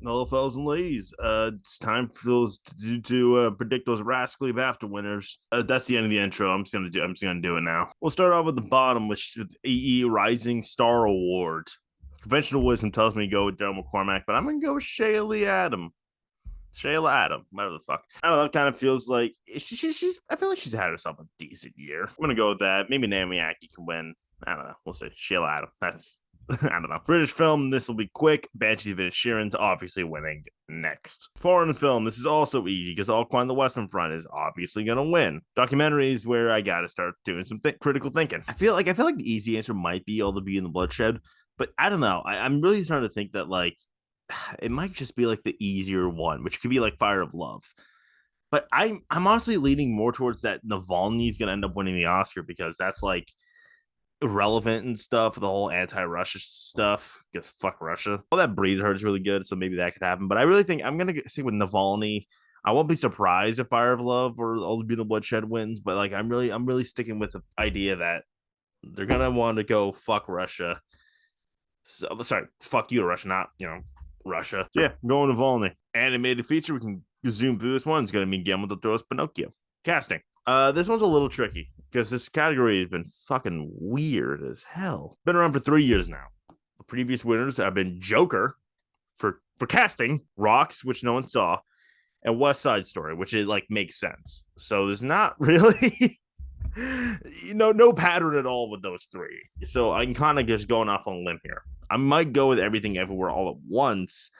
Hello, fellas and ladies. It's time for those to predict those rascally BAFTA winners. That's the end of the intro. I'm just gonna do it now. We'll start off with the bottom, which is the Rising Star Award. Conventional wisdom tells me to go with Daryl McCormack, but I'm gonna go with Shayla Adam. Shayla Adam, whatever the fuck. I don't know. It kind of feels like she's. I feel like she's had herself a decent year. I'm gonna go with that. Maybe Naomi Ackie can win. I don't know. We'll see. Shayla Adam. That's I don't know. British film, this will be quick. Banshees of Inisherin obviously winning next. Foreign film, this is also easy because All Quiet on the Western Front is obviously going to win. Documentaries where I got to start doing some critical thinking. I feel like the easy answer might be All the Beauty and the Bloodshed, but I don't know. I'm really starting to think that like it might just be like the easier one, which could be like Fire of Love. But I'm honestly leaning more towards that Navalny is going to end up winning the Oscar because that's like irrelevant and stuff, the whole anti-Russia stuff, because fuck Russia. All that Breathe Hurt is really good, so maybe that could happen. But I really think I'm gonna stick with Navalny. I won't be surprised if Fire of Love or All the Beautiful Bloodshed wins, but like I'm really sticking with the idea that they're gonna want to go fuck Russia. So sorry, fuck you, Russia, not Russia. So yeah, I'm going Navalny. Animated feature, we can zoom through this one. It's gonna be Guillermo del Toro's Pinocchio. Casting. This one's a little tricky because this category has been fucking weird as hell. Been around for 3 years now. The previous winners have been Joker for casting, Rocks, which no one saw, and West Side Story, which is like makes sense. So there's not really no pattern at all with those three. So I'm kind of just going off on a limb here. I might go with Everything Everywhere All at Once,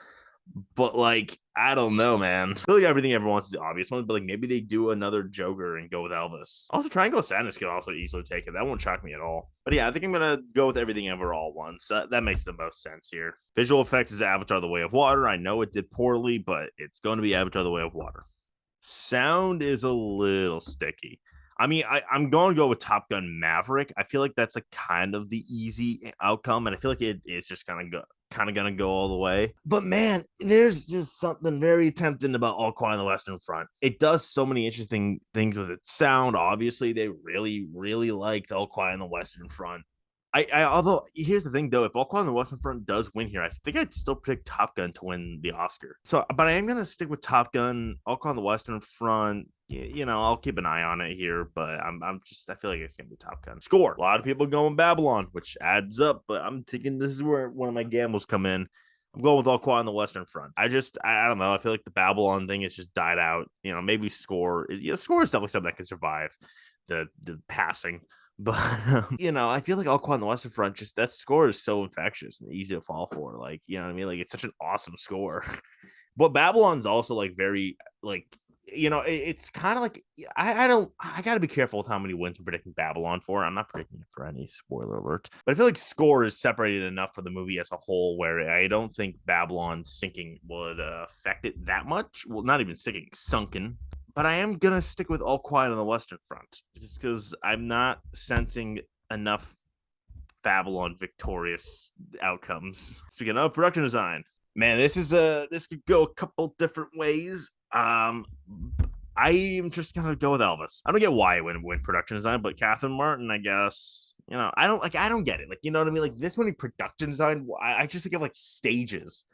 but like I don't know, man. I feel like Everything Everyone Wants is the obvious one, but like maybe they do another Joker and go with Elvis. Also, Triangle of Sadness could also easily take it. That won't shock me at all. But yeah, I think I'm gonna go with Everything Ever All at Once. That makes the most sense here. Visual effects is Avatar: The Way of Water. I know it did poorly, but it's going to be Avatar: The Way of Water. Sound is a little sticky. I mean, I'm going to go with Top Gun Maverick. I feel like that's a kind of the easy outcome, and I feel like it is just kind of gonna go all the way. But man, there's just something very tempting about All Quiet on the Western Front. It does so many interesting things with its sound. Obviously, they really liked All Quiet on the Western Front. Although here's the thing though, if All Quiet on the Western Front does win here, I think I'd still pick Top Gun to win the Oscar. So, but I am gonna stick with Top Gun, All Quiet on the Western Front. I'll keep an eye on it here, but I feel like it's gonna be Top Gun. Score. A lot of people going Babylon, which adds up, but I'm thinking this is where one of my gambles come in. I'm going with All Quiet on the Western Front. I don't know. I feel like the Babylon thing has just died out. Maybe Score. Score is definitely something that can survive the passing. But I feel like All Quiet on the Western Front, just that score is so infectious and easy to fall for. Like, you know what I mean? Like, it's such an awesome score. But Babylon's also like very like it's kind of like I gotta be careful with how many wins I'm predicting Babylon for. I'm not predicting it for any, spoiler alert, but I feel like score is separated enough for the movie as a whole where I don't think Babylon sinking would affect it that much. Well, not even sinking, sunken. But I am gonna stick with All Quiet on the Western Front just because I'm not sensing enough Babylon victorious outcomes. Speaking of production design, man, this could go a couple different ways. I am just gonna go with Elvis. I don't get why it wouldn't win production design, but Catherine Martin, I guess. I don't get it. Like, you know what I mean? Like this winning production design, I just think of like stages.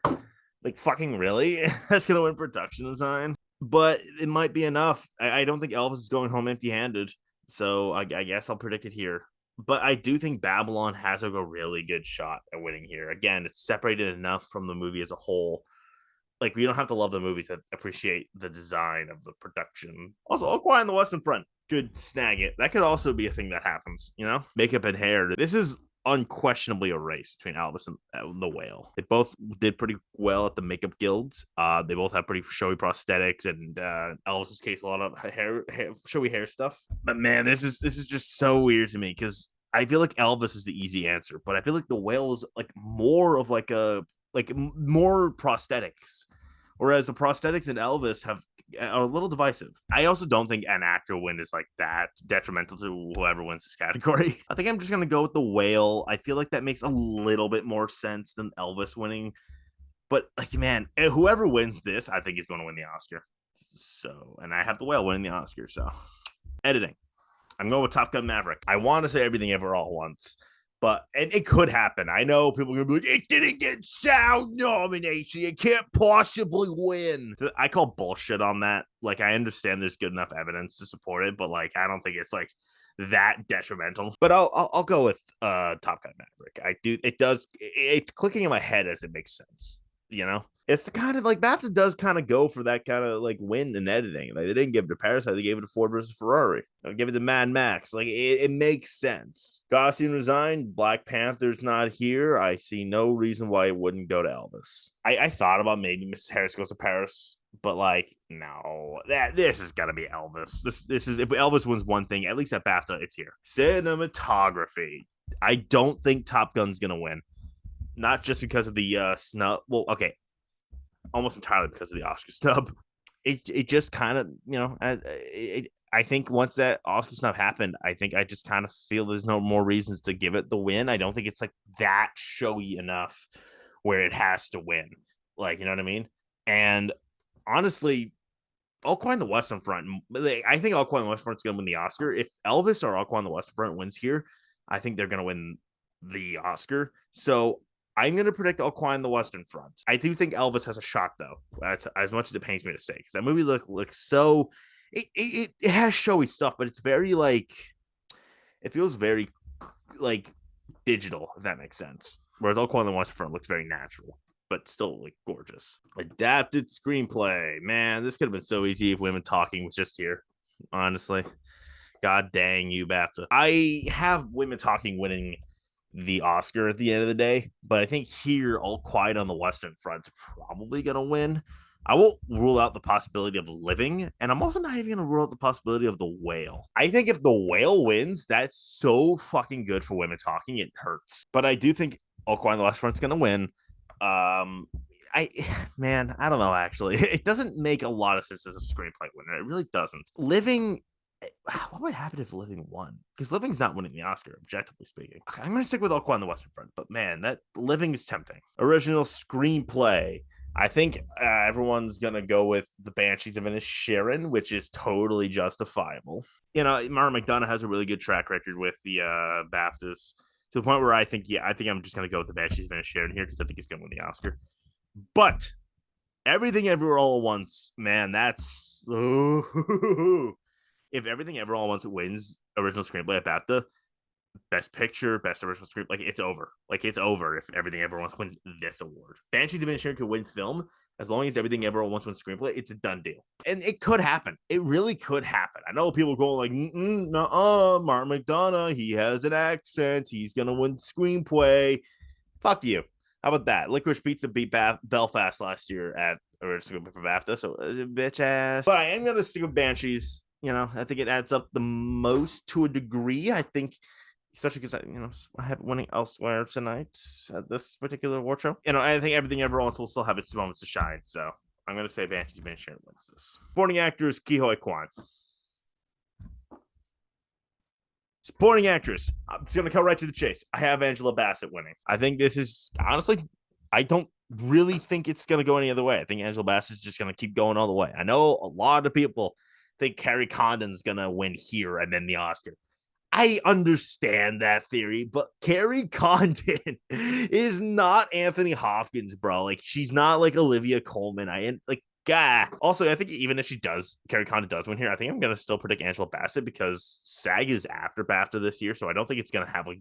Like fucking really? That's gonna win production design. But it might be enough. I don't think Elvis is going home empty-handed, so I guess I'll predict it here. But I do think Babylon has a really good shot at winning here. Again, it's separated enough from the movie as a whole. Like, we don't have to love the movie to appreciate the design of the production. Also, All Quiet on the Western Front. Good snag it. That could also be a thing that happens, Makeup and hair. This is unquestionably a race between Elvis and the Whale. They both did pretty well at the makeup guilds. They both have pretty showy prosthetics, and Elvis's case a lot of showy hair stuff. But man, this is just so weird to me because I feel like Elvis is the easy answer, but I feel like the Whale is like more of like more prosthetics, whereas the prosthetics in Elvis are a little divisive. I also don't think an actor win is like that detrimental to whoever wins this category. I think I'm just gonna go with the Whale. I feel like that makes a little bit more sense than Elvis winning. But like, man, whoever wins this, I think is going to win the Oscar. So, and I have the Whale winning the Oscar. So, editing. I'm going with Top Gun Maverick. I want to say Everything Ever All at Once, And it could happen. I know people are gonna be like, it didn't get sound nomination. It can't possibly win. I call bullshit on that. Like, I understand there's good enough evidence to support it, but like, I don't think it's like that detrimental. But I'll go with Top Gun Maverick. I do. It does. It's clicking in my head as it makes sense. You know, it's the kind of like BAFTA does kind of go for that kind of like win in editing. Like, they didn't give it to Parasite, they gave it to Ford versus Ferrari. They gave it to Mad Max. Like, it makes sense. Gosling resigned. Black Panther's not here. I see no reason why it wouldn't go to Elvis. I thought about maybe Mrs. Harris Goes to Paris, but like, no, this is gotta be Elvis. This is, if Elvis wins one thing, at least at BAFTA, it's here. Cinematography. I don't think Top Gun's gonna win. Not just because of the snub. Well, okay, almost entirely because of the Oscar snub. It just kind of, you know, I think once that Oscar snub happened, I think I just kind of feel there's no more reasons to give it the win. I don't think it's like that showy enough where it has to win. Like, you know what I mean? And honestly, All Quiet on the Western Front, I think All Quiet on the Western Front is going to win the Oscar. If Elvis or All Quiet on the Western Front wins here, I think they're going to win the Oscar. So I'm going to predict All Quiet on the Western Front. I do think Elvis has a shot, though, as much as it pains me to say, because that movie looks so... It has showy stuff, but it's very, like... It feels very, like, digital, if that makes sense. Whereas All Quiet on the Western Front looks very natural, but still, like, gorgeous. Adapted screenplay. Man, this could have been so easy if Women Talking was just here, honestly. God dang you, BAFTA. I have Women Talking winning the Oscar at the end of the day, but I think here, All Quiet on the Western Front's probably gonna win. I won't rule out the possibility of Living, and I'm also not even gonna rule out the possibility of The Whale. I think if The Whale wins, that's so fucking good for Women Talking, it hurts. But I do think All Quiet on the Western Front's gonna win. I don't know, actually. It doesn't make a lot of sense as a screenplay winner. It really doesn't. Living, what would happen if Living won? Because Living's not winning the Oscar, objectively speaking. Okay, I'm going to stick with All Quiet on the Western Front, but man, that Living is tempting. Original screenplay. I think everyone's going to go with The Banshees of Inisherin, which is totally justifiable. You know, Mara McDonough has a really good track record with the BAFTAs, to the point where I think I'm just going to go with The Banshees of Inisherin here, because I think he's going to win the Oscar. But Everything Everywhere All at Once, man, that's... If Everything Ever All at Once wins original screenplay at BAFTA, best picture, best original screenplay, like, it's over. Like, it's over if Everything Ever All at Once wins this award. Banshees of Inisherin could win film. As long as Everything Ever All at Once wins screenplay, it's a done deal. And it could happen. It really could happen. I know people going like, nuh-uh, Martin McDonough, he has an accent, he's gonna win screenplay. Fuck you. How about that? Licorice Pizza beat Belfast last year at original screenplay for BAFTA, so bitch ass. But I am gonna stick with Banshees. You know, I think it adds up the most to a degree. I think, especially because I have winning elsewhere tonight at this particular award show. You know, I think Everything Ever All will still have its moments to shine. So I'm going to say Banshees of Inisherin wins this. Supporting actress Ke Kwan. Supporting actress. I'm just going to cut right to the chase. I have Angela Bassett winning. I think this is, honestly, I don't really think it's going to go any other way. I think Angela Bassett's just going to keep going all the way. I know a lot of people think Carrie Condon's going to win here and then the Oscar. I understand that theory, but Carrie Condon is not Anthony Hopkins, bro. Like, she's not like Olivia Colman. Also, I think even if Carrie Condon does win here, I think I'm gonna still predict Angela Bassett, because SAG is after BAFTA this year, so I don't think it's gonna have like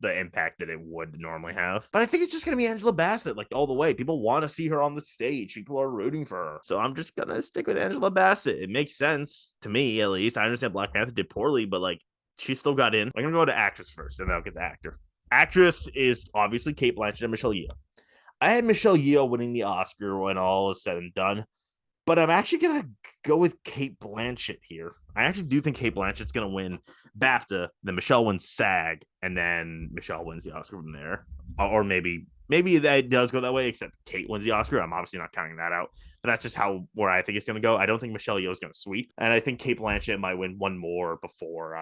the impact that it would normally have. But I think it's just gonna be Angela Bassett, like, all the way. People want to see her on the stage. People are rooting for her, so I'm just gonna stick with Angela Bassett. It makes sense to me, at least. I understand Black Panther did poorly, but like, she still got in. I'm gonna go to actress first, and then I'll get to actor. Actress is obviously Cate Blanchett and Michelle Yeoh. I had Michelle Yeoh winning the Oscar when all is said and done, but I'm actually going to go with Cate Blanchett here. I actually do think Cate Blanchett's going to win BAFTA, then Michelle wins SAG, and then Michelle wins the Oscar from there. Or maybe that does go that way, except Cate wins the Oscar. I'm obviously not counting that out, but that's just where I think it's going to go. I don't think Michelle Yeoh is going to sweep, and I think Cate Blanchett might win one more before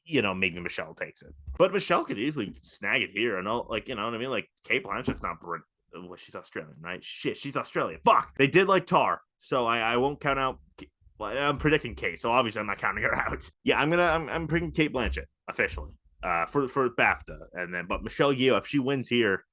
maybe Michelle takes it. But Michelle could easily snag it here. And you know what I mean? Like, Cate Blanchett's not Brit. Well, she's Australian, right? Shit, she's Australian. Fuck. They did like Tar, so I won't count out. Well, I'm predicting Cate, so obviously I'm not counting her out. Yeah, I'm predicting Cate Blanchett officially. for BAFTA, and then but Michelle Yeoh, if she wins here,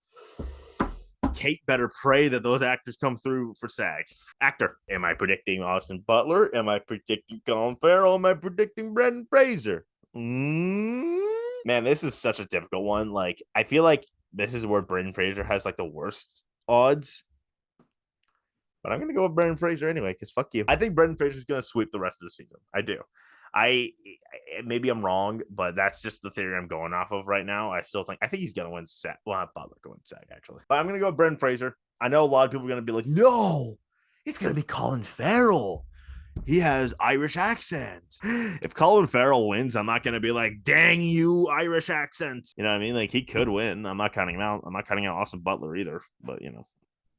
Kate better pray that those actors come through for SAG. Actor. Am I predicting Austin Butler? Am I predicting Colin Farrell? Am I predicting Brendan Fraser? Man, this is such a difficult one. Like, I feel like this is where Brendan Fraser has like the worst odds. But I'm gonna go with Brendan Fraser anyway, because fuck you. I think Brendan Fraser is gonna sweep the rest of the season. I do. I maybe I'm wrong, but that's just the theory I'm going off of right now. I think he's gonna win SAG. Well, not Butler going SAG actually, but I'm gonna go with Brendan Fraser. I know a lot of people are gonna be like, no, it's gonna be Colin Farrell. He has Irish accent. If Colin Farrell wins, I'm not gonna be like, dang you, Irish accent. You know what I mean? Like he could win. I'm not counting him out. I'm not counting out Austin Butler either. But you know,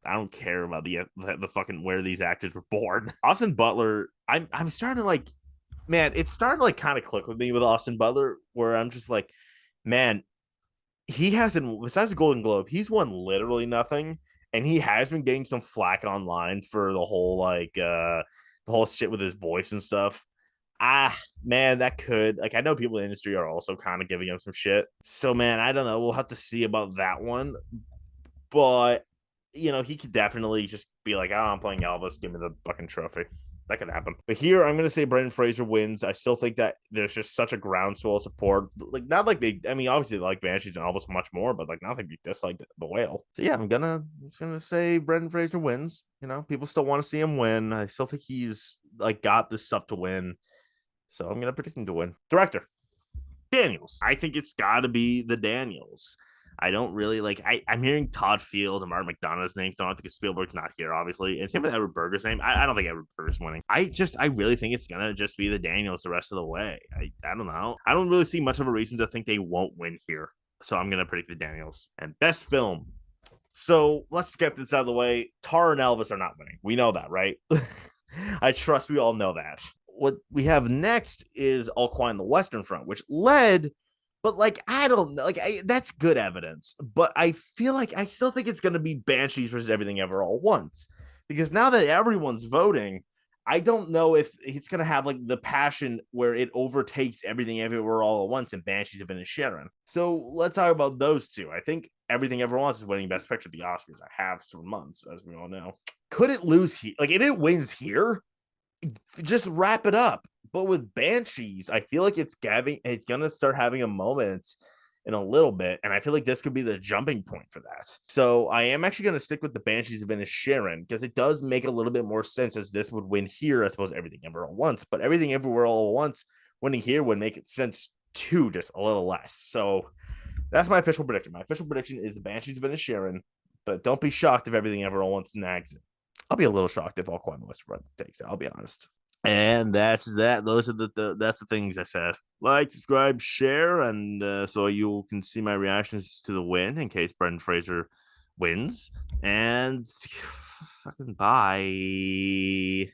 I don't care about the fucking where these actors were born. Austin Butler, I'm starting to like, man, it's starting to like kind of click with me with Austin Butler, where I'm just like, man, he hasn't, besides the Golden Globe, he's won literally nothing, and he has been getting some flack online for the whole the whole shit with his voice and stuff. Man, that could, like, I know people in the industry are also kind of giving him some shit. So man, I don't know. We'll have to see about that one, but you know, he could definitely just be like, oh, I'm playing Elvis, give me the fucking trophy. That could happen. But here, I'm going to say Brendan Fraser wins. I still think that there's just such a groundswell of support. Like, not like they, I mean, obviously they like Banshees and Elvis much more, but like, not like they dislike the whale. So yeah, I'm just gonna say Brendan Fraser wins. You know, people still want to see him win. I still think he's like got this stuff to win. So I'm going to predict him to win. Director. Daniels. I think it's got to be the Daniels. I don't really like. I'm hearing Todd Field and Martin McDonough's name thrown out because Spielberg's not here, obviously. And same with Edward Berger's name. I don't think Edward Berger's winning. I really think it's gonna just be the Daniels the rest of the way. I don't know. I don't really see much of a reason to think they won't win here. So I'm gonna predict the Daniels. And best film. So let's get this out of the way. Tar and Elvis are not winning. We know that, right? I trust we all know that. What we have next is All Quiet on the Western Front, which led, but like I don't know, like that's good evidence. But I feel like I still think it's going to be Banshees versus Everything Ever All at Once, because now that everyone's voting, I don't know if it's going to have like the passion where it overtakes Everything Everywhere All at Once and Banshees of Inisherin. So let's talk about those two. I think Everything Ever Once is winning Best Picture at the Oscars. I have for months, as we all know. Could it lose here? Like if it wins here, just wrap it up. But with Banshees, I feel like it's gonna start having a moment in a little bit, and I feel like this could be the jumping point for that. So I am actually gonna stick with the Banshees of Inisherin because it does make a little bit more sense as this would win here as opposed to Everything Ever All at Once. But Everything Everywhere All at Once winning here would make sense too, just a little less. So that's my official prediction. My official prediction is the Banshees of Inisherin, but don't be shocked if Everything Ever All at Once nags it. I'll be a little shocked if All Quiet on the Western Front takes it. I'll be honest. And that's that. Those are that's the things I said. Like, subscribe, share, and so you can see my reactions to the win in case Brendan Fraser wins. And fucking bye.